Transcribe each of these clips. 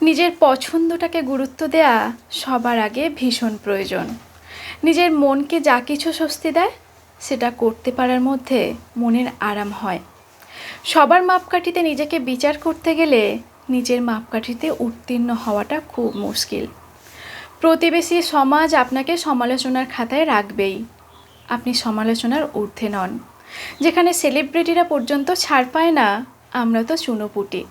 নিজের পছন্দটাকে গুরুত্ব দেয়া সবার আগে ভীষণ প্রয়োজন। নিজের মনকে যা কিছু স্বস্তি দেয় সেটা করতে পারার মধ্যে মনের আরাম হয়। সবার মাপকাঠিতে নিজেকে বিচার করতে গেলে নিজের মাপকাঠিতে উত্তীর্ণ হওয়াটা খুব মুশকিল। প্রতিবেশী সমাজ আপনাকে সমালোচনার খাতায় রাখবেই। আপনি সমালোচনার ঊর্ধ্বে নন। যেখানে সেলিব্রিটিরা পর্যন্ত ছাড় পায় না, আমরা তো চুনোপুটি।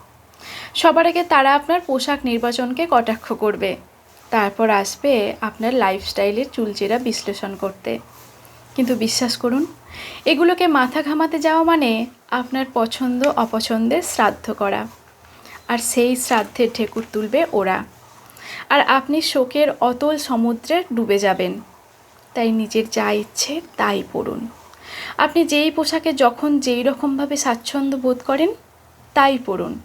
সবার আগে তারা আপনার পোশাক নির্বাচনকে কটাক্ষ করবে, তারপর আসবে আপনার লাইফস্টাইলের চুলচেরা বিশ্লেষণ করতে। কিন্তু বিশ্বাস করুন, এগুলোকে মাথা ঘামাতে যাওয়া মানে আপনার পছন্দ অপছন্দের শ্রাদ্ধ করা, আর সেই শ্রাদ্ধের ঢেকুর তুলবে ওরা, আর আপনি শোকের অতল সমুদ্রে ডুবে যাবেন। তাই নিজের যা ইচ্ছে তাই পরুন। আপনি যেই পোশাকে যখন যেই রকমভাবে স্বাচ্ছন্দ্য বোধ করেন তাই পরুন।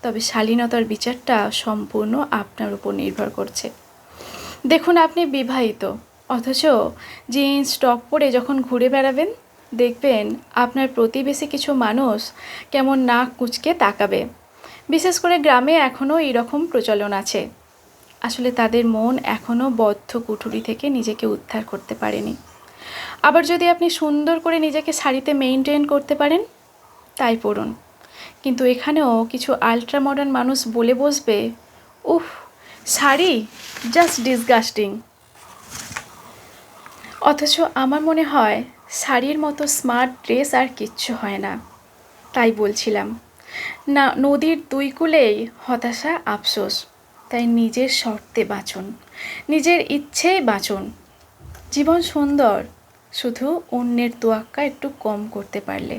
তবে শালীনতার বিচারটা সম্পূর্ণ আপনার উপর নির্ভর করছে। দেখুন, আপনি বিবাহিত, অথচ জিন্স টপ পরে যখন ঘুরে বেড়াবেন, দেখবেন আপনার প্রতিবেশী কিছু মানুষ কেমন নাক কুঁচকে তাকাবে। বিশেষ করে গ্রামে এখনও এইরকম প্রচলন আছে। আসলে তাদের মন এখনও বদ্ধ কুঠুরি থেকে নিজেকে উদ্ধার করতে পারেনি। আবার যদি আপনি সুন্দর করে নিজেকে শাড়িতে মেইনটেইন করতে পারেন, তাই পরুন। কিন্তু এখানেও কিছু আলট্রা মডার্ন মানুষ বলে বসবে, উফ, শাড়ি জাস্ট ডিসগাস্টিং। অথচ আমার মনে হয় শাড়ির মতো স্মার্ট ড্রেস আর কিচ্ছু হয় না। তাই বলছিলাম না, নদীর দুই কূলেই হতাশা আফসোস। তাই নিজের শর্তে বাঁচুন, নিজের ইচ্ছেই বাঁচুন। জীবন সুন্দর, শুধু অন্যের তোয়াক্কা একটু কম করতে পারলে।